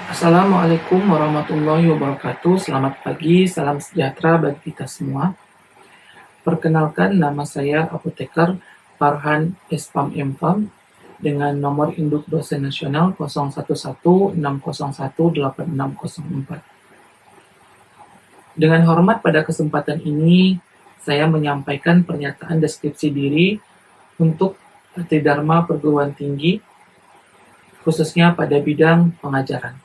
Assalamualaikum warahmatullahi wabarakatuh. Selamat pagi, salam sejahtera bagi kita semua. Perkenalkan, nama saya Apoteker Farhan Espam Empam dengan nomor induk dosen nasional 0116018604. Dengan hormat pada kesempatan ini, saya menyampaikan pernyataan deskripsi diri untuk Tridharma Perguruan Tinggi, khususnya pada bidang pengajaran.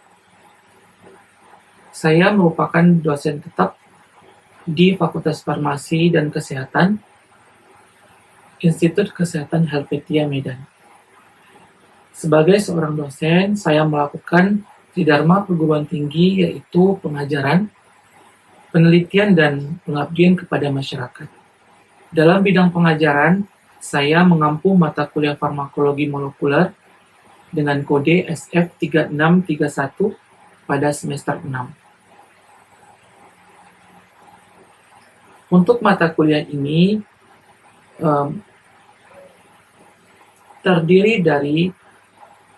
Saya merupakan dosen tetap di Fakultas Farmasi dan Kesehatan, Institut Kesehatan Helvetia Medan. Sebagai seorang dosen, saya melakukan Tridharma Perguruan Tinggi, yaitu pengajaran, penelitian, dan pengabdian kepada masyarakat. Dalam bidang pengajaran, saya mengampu mata kuliah farmakologi molekuler dengan kode SF3631 pada semester 6. Untuk mata kuliah ini terdiri dari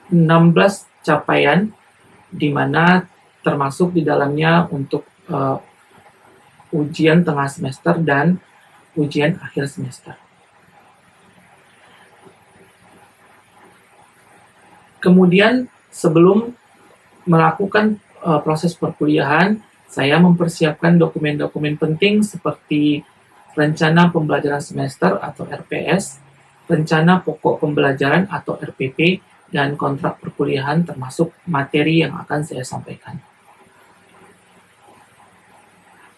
16 capaian, di mana termasuk di dalamnya untuk ujian tengah semester dan ujian akhir semester. Kemudian sebelum melakukan proses perkuliahan, saya mempersiapkan dokumen-dokumen penting seperti rencana pembelajaran semester atau RPS, rencana pokok pembelajaran atau RPP, dan kontrak perkuliahan termasuk materi yang akan saya sampaikan.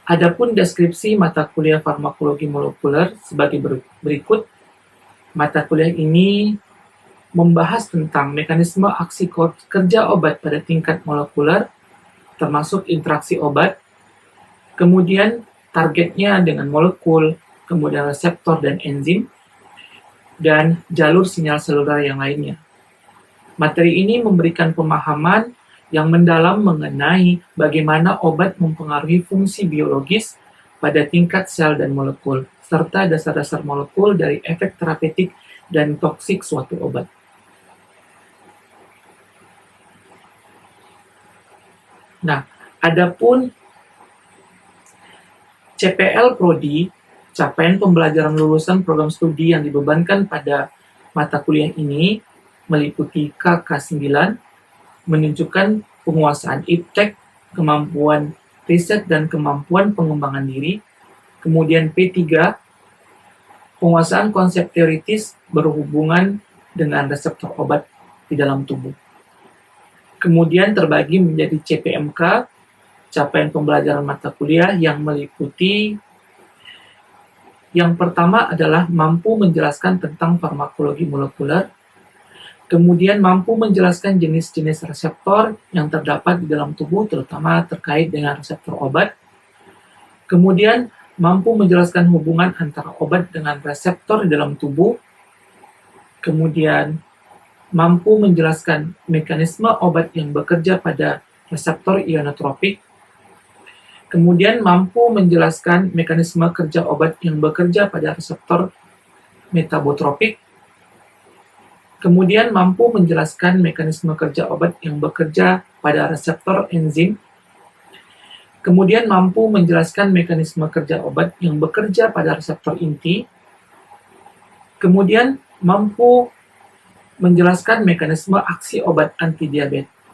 Adapun deskripsi mata kuliah farmakologi molekuler sebagai berikut. Mata kuliah ini membahas tentang mekanisme aksi kerja obat pada tingkat molekuler, termasuk interaksi obat, kemudian targetnya dengan molekul, kemudian reseptor dan enzim, dan jalur sinyal seluler yang lainnya. Materi ini memberikan pemahaman yang mendalam mengenai bagaimana obat mempengaruhi fungsi biologis pada tingkat sel dan molekul, serta dasar-dasar molekul dari efek terapeutik dan toksik suatu obat. Nah, adapun CPL Prodi, capaian pembelajaran lulusan program studi yang dibebankan pada mata kuliah ini meliputi KK9, menunjukkan penguasaan iptek, kemampuan riset dan kemampuan pengembangan diri. Kemudian P3, penguasaan konsep teoritis berhubungan dengan reseptor obat di dalam tubuh. Kemudian terbagi menjadi CPMK, capaian pembelajaran mata kuliah yang meliputi yang pertama adalah mampu menjelaskan tentang farmakologi molekuler, kemudian mampu menjelaskan jenis-jenis reseptor yang terdapat di dalam tubuh, terutama terkait dengan reseptor obat, kemudian mampu menjelaskan hubungan antara obat dengan reseptor di dalam tubuh, kemudian mampu menjelaskan mekanisme obat yang bekerja pada reseptor ionotropik, kemudian mampu menjelaskan mekanisme kerja obat yang bekerja pada reseptor metabotropik, kemudian mampu menjelaskan mekanisme kerja obat yang bekerja pada reseptor enzim, kemudian mampu menjelaskan mekanisme kerja obat yang bekerja pada reseptor inti, kemudian mampu menjelaskan mekanisme aksi obat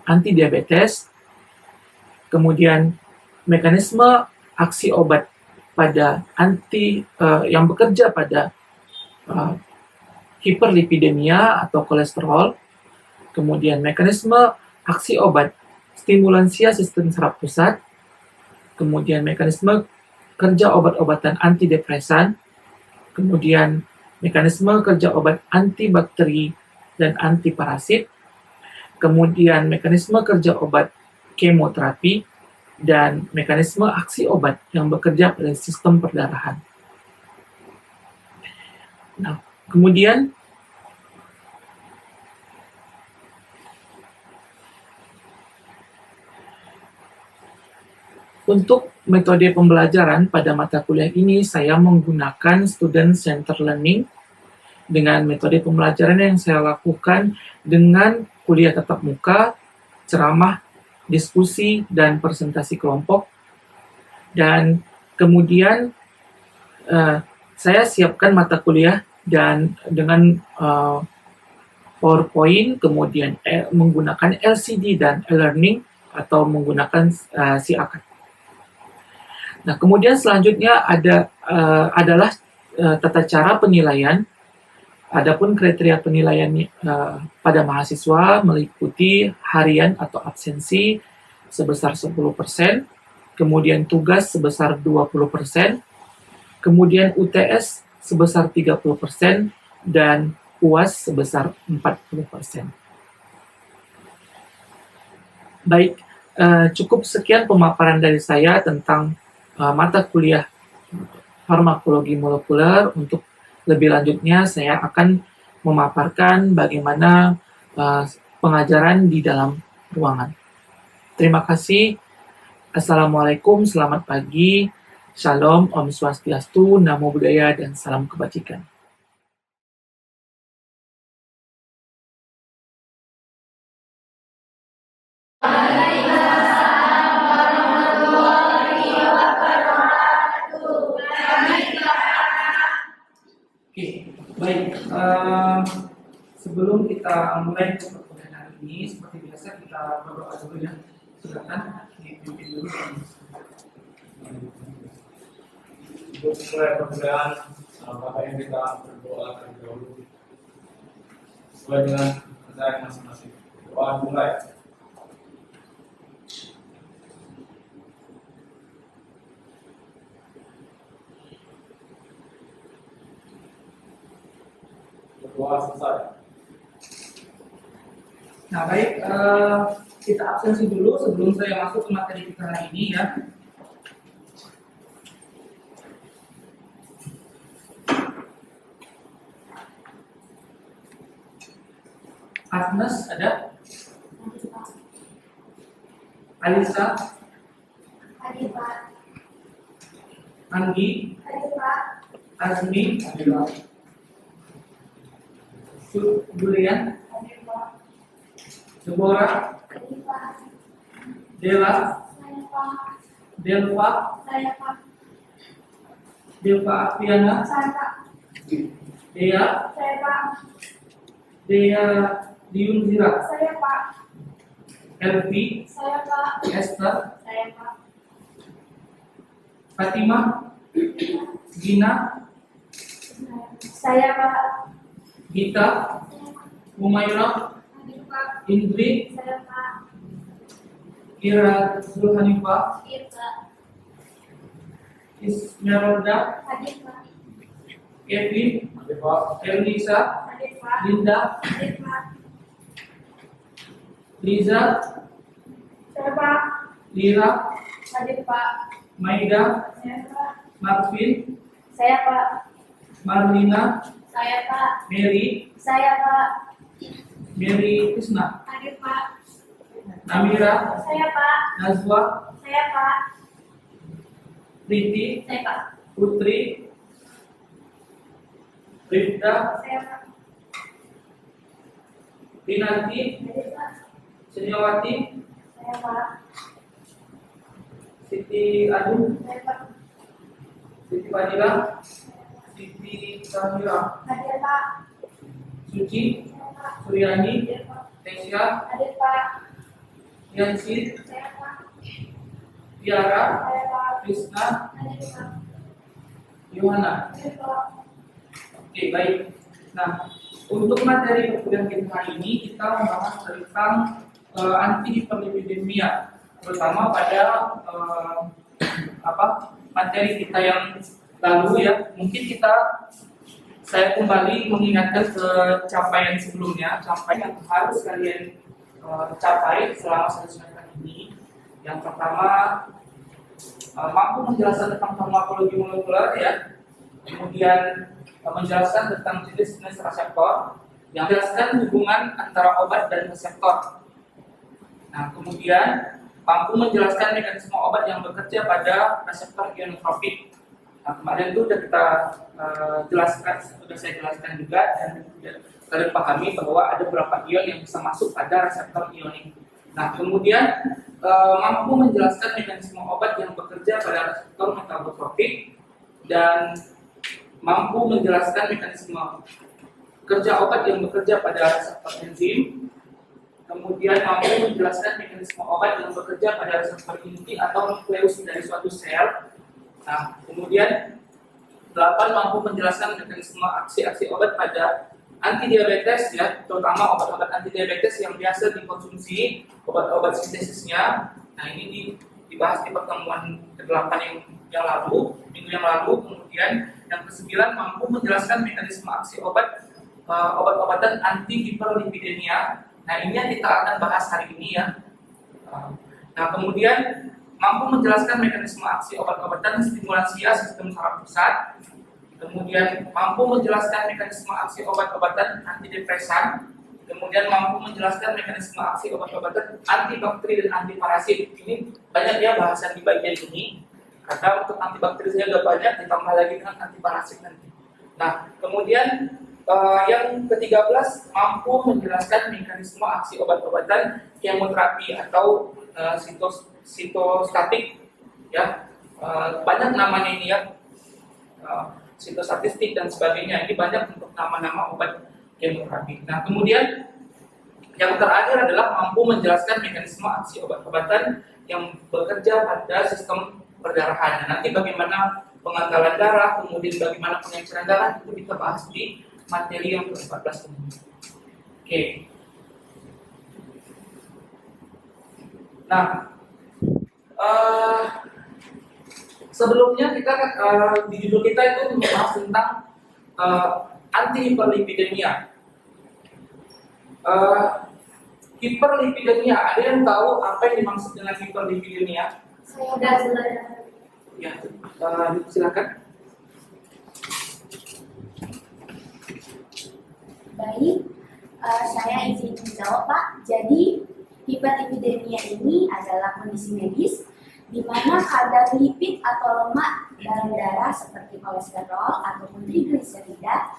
antidiabetes, kemudian mekanisme aksi obat pada yang bekerja pada hiperlipidemia atau kolesterol, kemudian mekanisme aksi obat stimulansia sistem saraf pusat, kemudian mekanisme kerja obat-obatan antidepresan, kemudian mekanisme kerja obat antibakteri dan antiparasit, kemudian mekanisme kerja obat kemoterapi, dan mekanisme aksi obat yang bekerja pada sistem perdarahan. Nah, kemudian untuk metode pembelajaran pada mata kuliah ini, saya menggunakan student center learning dengan metode pembelajaran yang saya lakukan dengan kuliah tatap muka, ceramah diskusi dan presentasi kelompok. Dan kemudian saya siapkan mata kuliah dan dengan PowerPoint, kemudian menggunakan LCD dan e-learning atau menggunakan SIAKAD. Nah, kemudian selanjutnya adalah tata cara penilaian. Adapun kriteria penilaian pada mahasiswa meliputi harian atau absensi sebesar 10%, kemudian tugas sebesar 20%, kemudian UTS sebesar 30%, dan UAS sebesar 40%. Baik, cukup sekian pemaparan dari saya tentang mata kuliah farmakologi molekuler. Untuk lebih lanjutnya, saya akan memaparkan bagaimana pengajaran di dalam ruangan. Terima kasih. Assalamualaikum, selamat pagi, Shalom, Om Swastiastu, Namo Buddhaya, dan salam kebajikan. Oke, baik. Sebelum kita mulai perkuliahan hari ini, seperti biasa kita berdoa dulu ya. Silakan dipimpin dulu. Untuk mulai perkuliahan, Bapak yang kita berdoa terlebih dahulu sesuai dengan rencana masing-masing. Doa mulai. Berdoa selesai. Nah, baik, kita absensi dulu sebelum saya masuk ke materi kita hari ini ya. Agnes ada? Alisa? Hadir Pak. Anggi? Hadir Pak. Azmi? Hadir. Julian? Hadir Pak. Deborah? Hadir Pak. Dela? Saya Pak. Delva? Saya Pak. Delva Apriana? Saya Pak. Dea? Saya Pak. Dea Diunzira? Saya Pak. Elvi? Saya Pak. Esther? Saya Pak. Fatimah? Gina? Saya Pak. Gita? Humaira? Hadir Pak. Indri? Saya Pak. Kira Zulhanifah? Hadir Pak. Ismeralda? Hadir Pak. Kevin? Hadir Pak. Elisa? Hadir Pak. Linda? Hadir Pak. Liza? Saya Pak. Lira? Hadir Pak. Maida? Saya Pak. Marvin? Saya Pak. Marlina? Saya Pak. Mary? Saya Pak. Mary Krishna? Hadir Pak. Namira? Saya Pak. Nazwa? Saya Pak. Priti? Saya Pak. Putri? Rifda? Saya Pak. Rinanti? Hadir Pak. Sejawati? Saya Pak. Siti Aduh? Saya Pak. Siti Fadila? Siti Samira? Hadir Pak. Suci? Saya Pak. Suryani? Hadir Pak. Tesya? Hadir Pak. Yansid? Saya Pak. Tiara? Saya Pak. Krishna? Hadir Pak. Yohana? Hadir Pak. Oke, baik. Nah, untuk materi perkuliahan kita hari ini, kita membahas tentang antihiperlipidemia, terutama pada materi kita yang lalu ya. Mungkin saya kembali mengingatkan ke capaian sebelumnya, capaian yang harus kalian capai selama satu semester ini. Yang pertama, mampu menjelaskan tentang farmakologi molekuler ya. Kemudian menjelaskan tentang jenis-jenis reseptor, yang menjelaskan hubungan antara obat dan reseptor. Nah, kemudian mampu menjelaskan mekanisme obat yang bekerja pada reseptor ionotropik. Nah, kemarin itu sudah kita sudah saya jelaskan juga, dan kalian pahami bahwa ada beberapa ion yang bisa masuk pada reseptor ionik. Nah, kemudian mampu menjelaskan mekanisme obat yang bekerja pada reseptor metabotrofik dan mampu menjelaskan mekanisme kerja obat yang bekerja pada reseptor enzim, kemudian mampu menjelaskan mekanisme obat yang bekerja pada reseptor inti atau nukleus dari suatu sel. Nah, kemudian 8 mampu menjelaskan mekanisme aksi-aksi obat pada antidiabetes, ya, terutama obat-obat antidiabetes yang biasa dikonsumsi, obat-obat sintesisnya. Nah, ini dibahas di pertemuan ke-8 yang lalu, minggu yang lalu. Kemudian yang ke-9 mampu menjelaskan mekanisme aksi obat-obatan anti hiperlipidemia. Nah, ini yang kita akan bahas hari ini, ya. Nah, kemudian mampu menjelaskan mekanisme aksi obat-obatan stimulansia sistem saraf pusat. Kemudian mampu menjelaskan mekanisme aksi obat-obatan antidepresan. Kemudian mampu menjelaskan mekanisme aksi obat-obatan antibakteri dan antiparasit. Ini banyak ya bahasan di bagian ini. Karena untuk antibakteri saya sudah banyak, ditambah lagi dengan antiparasit nanti. Nah, kemudian yang ke-13 mampu menjelaskan mekanisme aksi obat-obatan kemoterapi atau sitostatik, ya. Banyak namanya ini, ya. Sitostatistik dan sebagainya. Ini banyak untuk nama-nama obat kemoterapi. Nah, kemudian yang terakhir adalah mampu menjelaskan mekanisme aksi obat-obatan yang bekerja pada sistem perdarahan. Nanti bagaimana pengantaran darah, kemudian bagaimana pengenceran darah, itu kita bahas di materi yang ke-14 ini. Oke. Nah, sebelumnya kita di judul kita itu membahas tentang anti hiperlipidemia. Hiperlipidemia, ada yang tahu apa yang dimaksud dengan hiperlipidemia? Saya udah belajar. Ya, silakan. Baik, saya izin menjawab, Pak. Jadi, hiperlipidemia ini adalah kondisi medis di mana kadar lipid atau lemak dalam darah seperti kolesterol ataupun trigliserida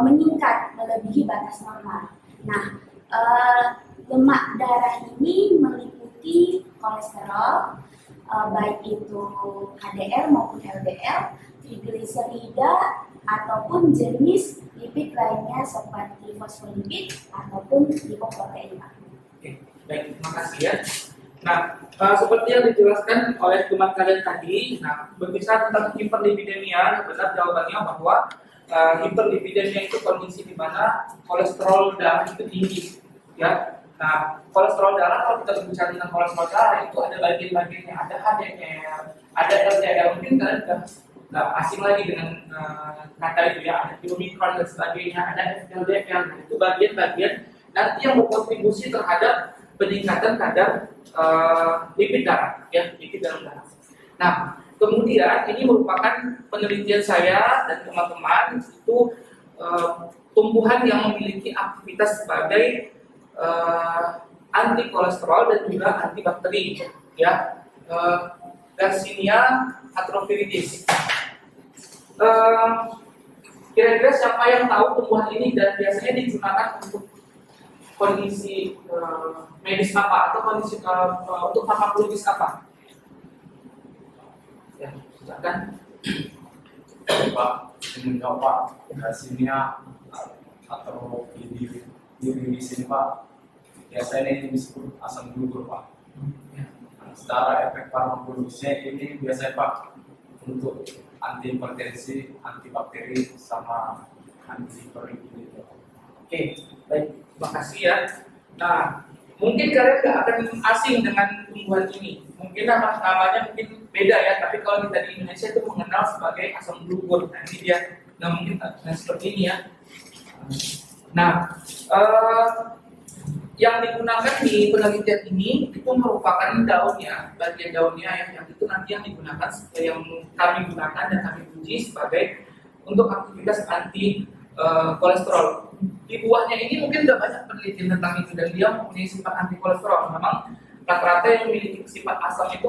meningkat melebihi batas normal. Nah, lemak darah ini meliputi kolesterol, baik itu HDL maupun LDL, trigliserida ataupun jenis lipid lainnya seperti fosfolipid ataupun lipoprotein. Oke, baik, terima kasih, ya. Nah, seperti yang dijelaskan oleh teman kalian tadi, nah, berbicara tentang hiperlipidemia, benar jawabannya bahwa hiperlipidemia itu kondisi di mana kolesterol darah itu tinggi, ya. Nah, kolesterol darah, kalau kita berbicara tentang kolesterol darah itu ada bagian-bagiannya, ada HDL, ada LDL, mungkin kalian nggak asing lagi dengan kata itu, ya, ada kilomikron dan sebagainya, ada LDL. Nah, itu bagian-bagian nanti yang berkontribusi terhadap peningkatan kadar lipid darah, ya, lipid dalam darah. Nah, kemudian ini merupakan penelitian saya dan teman-teman itu tumbuhan yang memiliki aktivitas sebagai anti kolesterol dan juga antibakteri, ya. Garcinia atrophiridis. Kira-kira siapa yang tahu tumbuhan ini dan biasanya digunakan untuk kondisi medis apa atau kondisi untuk farmakologis apa? Ya, silakan. Pak, ingin menjawab Pak, Garcinia atau di sini Pak, biasanya ini disebut asam gugur Pak. Secara efek farmakologisnya ini biasanya Pak untuk anti hipertensi, antibakteri, sama anti hiperlipidemia. Oke, baik, terima kasih, ya. Nah, mungkin kalian nggak akan asing dengan tumbuhan ini. Mungkin namanya mungkin beda, ya. Tapi kalau kita di Indonesia itu mengenal sebagai asam gugur. Nah, ini dia. Nah, mungkin seperti ini, ya. Nah, yang digunakan di penelitian ini itu merupakan daunnya, bagian daunnya yang itu nanti yang digunakan, yang kami gunakan dan kami uji sebagai untuk aktivitas anti kolesterol. Di buahnya ini mungkin tidak banyak penelitian tentang itu dan dia mempunyai sifat anti kolesterol. Memang rata-rata yang memiliki sifat asam itu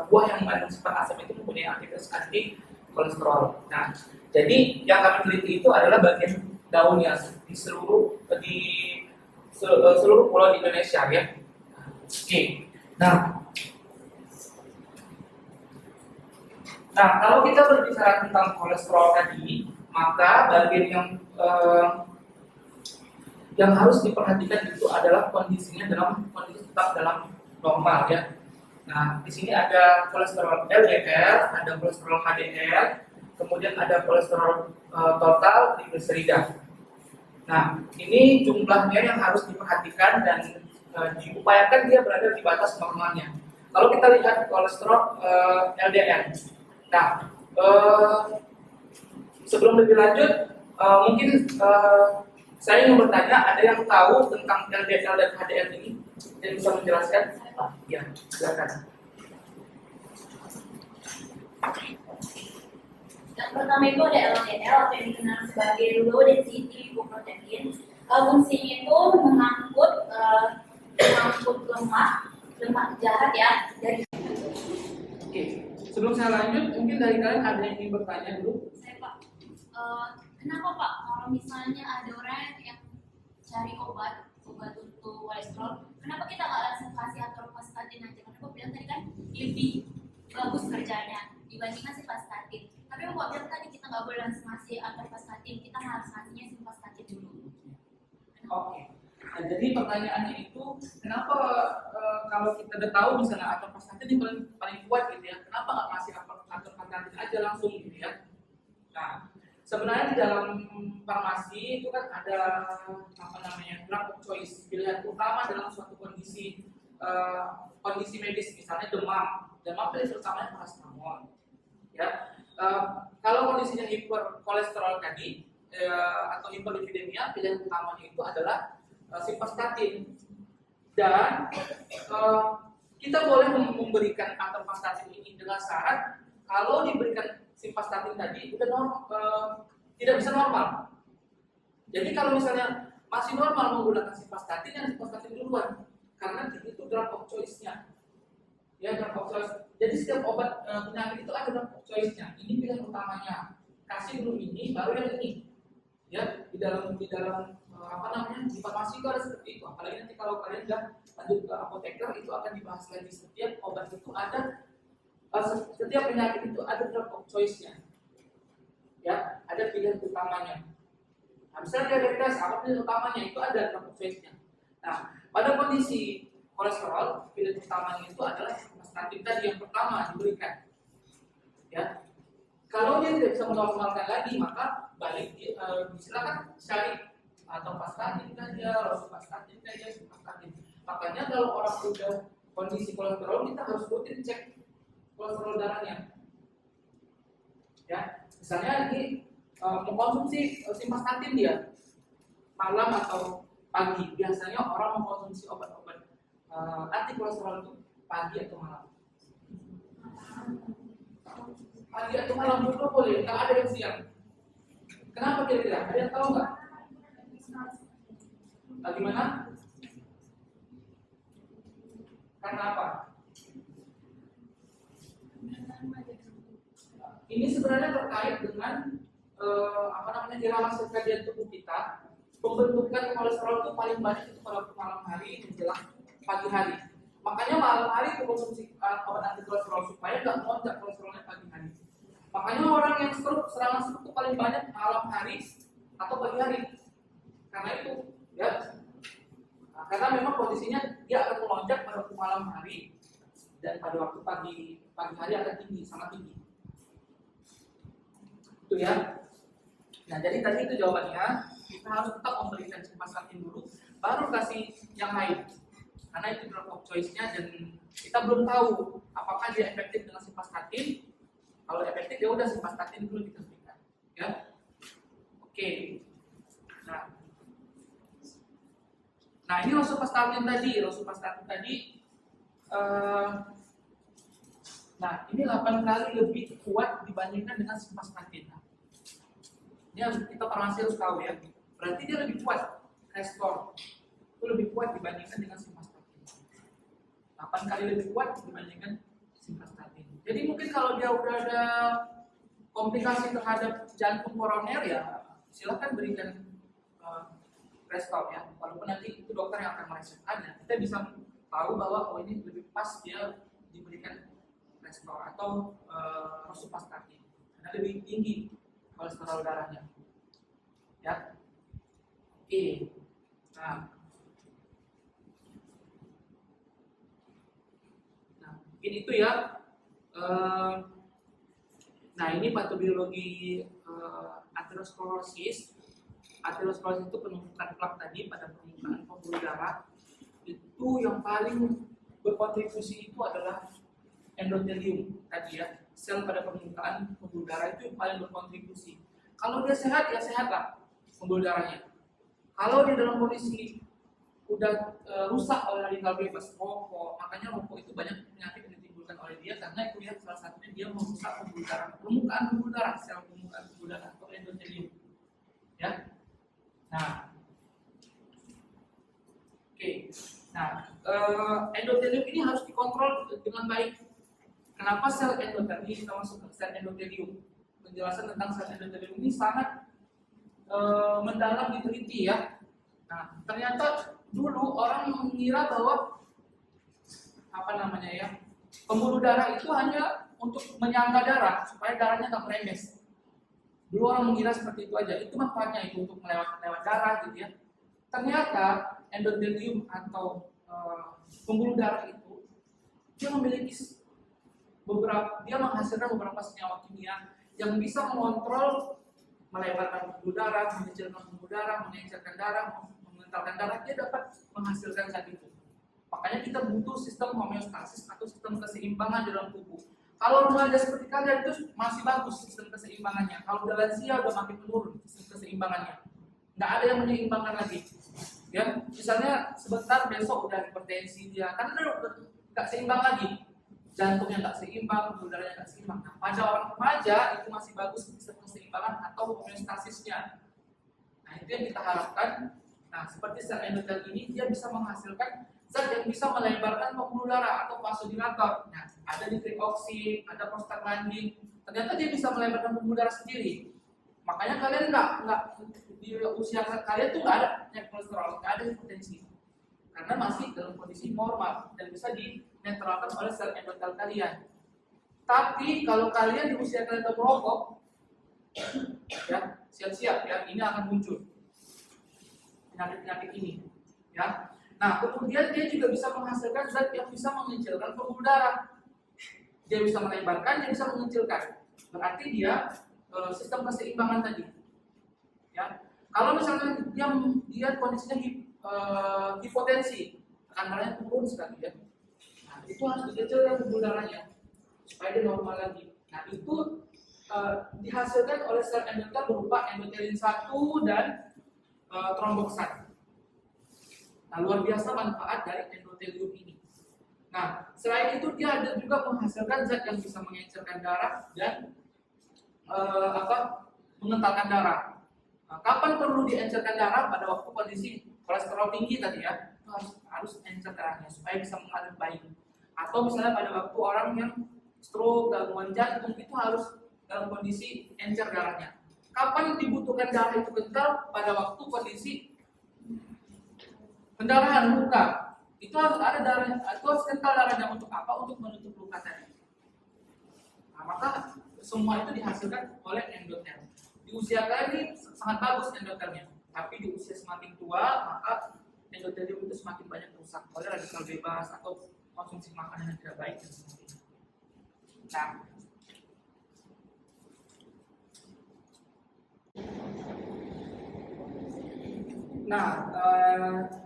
buah yang mengandung sifat asam itu mempunyai aktivitas anti kolesterol. Nah, jadi yang kami teliti itu adalah bagian daunnya di seluruh pulau di Indonesia, ya. Oke. Nah, kalau kita berbicara tentang kolesterol tadi, maka bagian yang harus diperhatikan itu adalah kondisinya dalam kondisi tetap dalam normal ya. Nah, di sini ada kolesterol LDL, ada kolesterol HDL, kemudian ada kolesterol total trigliserida. Nah, ini jumlahnya yang harus diperhatikan dan diupayakan dia berada di batas normalnya. Kalau kita lihat kolesterol LDL, nah sebelum lebih lanjut, mungkin saya ingin bertanya, ada yang tahu tentang LDL dan HDL ini? Yang bisa menjelaskan? Ya, silakan. Yang pertama itu ada LDL atau yang dikenal sebagai low density lipoprotein. Fungsinya itu mengangkut lemak jahat ya dari. Oke, sebelum saya lanjut, mungkin dari kalian ada yang ingin bertanya dulu? Saya Pak, kenapa Pak kalau misalnya ada orang yang cari obat untuk kolesterol, kenapa kita nggak langsung kasih atorvastatin aja? Karena Bapak bilang tadi kan lebih bagus kerjanya dibandingkan simvastatin. Tapi Bapak bilang tadi kita nggak boleh langsung ngasih atorvastatin, kita harus ngasihnya simvastatin dulu. Oke. Nah, jadi pertanyaannya itu, kenapa kalau kita udah tahu misalnya atorvastatin ini paling kuat gitu ya, kenapa nggak ngasih atorvastatin aja langsung gitu ya? Nah, sebenarnya di dalam farmasi itu kan ada drug of choice, pilihan utama dalam suatu kondisi medis, misalnya demam pilihan utamanya paracetamol. Ya, kalau kondisinya hiperkolesterol tadi atau hiperlipidemia, pilihan utamanya itu adalah simvastatin. Dan kita boleh memberikan atorvastatin ini dengan syarat kalau diberikan simvastatin tadi tidak bisa normal. Jadi kalau misalnya masih normal menggunakan simvastatin, yang simvastatin duluan, karena itu drug of choice-nya. Ya, drug of choice. Jadi setiap obat penyakit itu ada drug of choice-nya. Ini pilihan utamanya. Kasih dulu ini, baru yang ini. Ya, di dalam di farmasi itu ada seperti itu. Apalagi nanti kalau kalian sudah lanjut ke apoteker, itu akan dibahas lagi. Setiap obat itu ada, setiap penyakit itu ada drug of choice-nya. Ya, ada pilihan utamanya. Nah, misalnya diabetes, apa pilihan utamanya? Itu ada drug of choice-nya. Nah, pada kondisi kolesterol, pilihan utamanya itu adalah simvastatin tadi yang pertama diberikan. Ya, kalau dia tidak bisa menormalkan lagi, maka balik silakan cari atorvastatin saja, rosuvastatin saja, simvastatin. Makanya kalau orang sudah kondisi kolesterol, kita harus rutin cek kolesterol darahnya. Ya, misalnya ini mengkonsumsi simvastatin dia malam atau pagi. Biasanya orang mengkonsumsi obat-obat anti kolesterol itu pagi atau malam. Pagi atau malam juga boleh, nggak ada yang siang. Kenapa kira-kira? Ada yang tahu nggak? Bagaimana? Karena apa? Ini sebenarnya terkait dengan irama sirkadian tubuh kita. Pembentukan kolesterol itu paling banyak itu pada malam hari menjelang pagi hari. Makanya malam hari konsumsi obat anti kolesterol supaya nggak melonjak kolesterolnya pagi hari. Makanya orang yang serangan stroke itu paling banyak malam hari atau pagi hari. Karena itu, ya. Nah, karena memang kondisinya dia akan melonjak pada waktu malam hari dan pada waktu pagi hari akan tinggi, sangat tinggi. Itu ya. Nah, jadi tadi itu jawabannya. Kita harus tetap memberikan simvastatin dulu, baru kasih yang lain. Karena itu drug of choice-nya dan kita belum tahu apakah dia efektif dengan simvastatin. Kalau efektif ya udah simvastatin dulu kita berikan. Ya. Oke. Nah, ini rosuvastatin tadi. Nah, ini 8 kali lebih kuat dibandingkan dengan simvastatin. Ini harus kita farmasi harus tahu ya. Berarti dia lebih kuat, Crestor itu lebih kuat dibandingkan dengan simvastatin. 8 kali lebih kuat dibandingkan simvastatin. Jadi mungkin kalau dia udah ada komplikasi terhadap jantung koroner ya silakan berikan Crestor ya. Walaupun nanti itu dokter yang akan meresepkannya. Kita bisa tahu bahwa oh ini lebih pas dia diberikan Restor atau rosuvastatin karena lebih tinggi kolesterol darahnya. Ya, oke. Nah, mungkin itu ya. Nah, ini patobiologi aterosklerosis. Aterosklerosis itu penumpukan plak tadi pada permukaan pembuluh darah. Itu yang paling berkontribusi itu adalah endotelium tadi ya, sel pada permukaan pembuluh darah itu yang paling berkontribusi. Kalau dia sehat ya sehatlah pembuluh darahnya. Kalau dia dalam kondisi udah rusak oleh radikal bebas, rokok, makanya rokok itu banyak penyakit yang ditimbulkan oleh dia karena itu ya salah satunya dia merusak pembuluh darah, permukaan pembuluh darah, sel permukaan pembuluh darah atau endotelium. Ya, nah, oke. Nah, endotelium ini harus dikontrol dengan baik. Kenapa sel endotelium ini kita masuk ke sel endotelium? Penjelasan tentang sel endotelium ini sangat mendalam diteliti ya. Nah, ternyata dulu orang mengira bahwa pembuluh darah itu hanya untuk menyangga darah supaya darahnya nggak merembes. Dulu orang mengira seperti itu aja. Itu manfaatnya itu untuk melewat darah gitu ya. Ternyata endotelium atau pembuluh darah itu dia memiliki dia menghasilkan beberapa senyawa kimia yang bisa mengontrol melebarkan pembuluh darah, mengecilkan pembuluh darah, mengencerkan darah, mengentalkan darah, dia dapat menghasilkan zat itu. Makanya kita butuh sistem homeostasis atau sistem keseimbangan dalam tubuh. Kalau remaja seperti kalian itu masih bagus sistem keseimbangannya. Kalau udah lansia udah makin menurun sistem keseimbangannya. Nggak ada yang menyeimbangkan lagi. Ya, misalnya sebentar besok udah hipertensi dia, kan udah nggak seimbang lagi. Jantungnya nggak seimbang, pembuluh darahnya nggak seimbang. Nah, pada orang remaja itu masih bagus sistem keseimbangan atau homeostasisnya. Nah, itu yang kita harapkan. Nah, seperti sel endotel ini dia bisa menghasilkan zat yang bisa melebarkan pembuluh darah atau vasodilator. Nah, ada nitrioxin, ada prostaglandin. Ternyata dia bisa melebarkan pembuluh darah sendiri. Makanya kalian nggak di usia kalian tuh nggak ada kolesterol, nggak ada hipertensi. Karena masih dalam kondisi normal dan bisa dinetralkan oleh sel endotel kalian. Tapi kalau kalian di usia kalian udah merokok, ya siap-siap ya, ini akan muncul penyakit-penyakit ini. Ya, nah kemudian dia juga bisa menghasilkan zat yang bisa mengecilkan pembuluh darah. Dia bisa melebarkan, dia bisa mengecilkan. Berarti dia sistem keseimbangan tadi. Ya, kalau misalnya dia kondisinya hipotensi, tekanan darahnya turun sekali ya. Nah, itu harus dikecilkan pembuluh darahnya supaya dia normal lagi. Nah, itu dihasilkan oleh sel endotel berupa endotelin 1 dan tromboksan. Nah, luar biasa manfaat dari endotelium ini. Nah, selain itu dia ada juga menghasilkan zat yang bisa mengencerkan darah dan mengentalkan darah. Nah, kapan perlu diencerkan darah? Pada waktu kondisi kolesterol tinggi tadi ya, itu harus encer darahnya supaya bisa mengalir baik. Atau misalnya pada waktu orang yang stroke, gangguan jantung itu harus dalam kondisi encer darahnya. Kapan dibutuhkan darah itu kental? Pada waktu kondisi pendarahan luka. Itu harus ada darahnya, itu harus kental darahnya untuk apa? Untuk menutup luka tadi. Nah, maka semua itu dihasilkan oleh endotel. Di usia kalian ini sangat bagus endotelnya, tapi di usia semakin tua maka endotelium itu semakin banyak rusak oleh radikal bebas atau konsumsi makanan yang tidak baik dan sebagainya. Nah,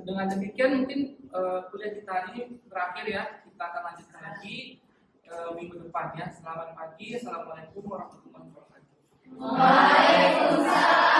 dengan demikian mungkin kuliah kita ini berakhir ya. Kita akan lanjutkan lagi minggu depan ya. Selamat pagi, assalamualaikum warahmatullahi wabarakatuh. Waalaikumsalam.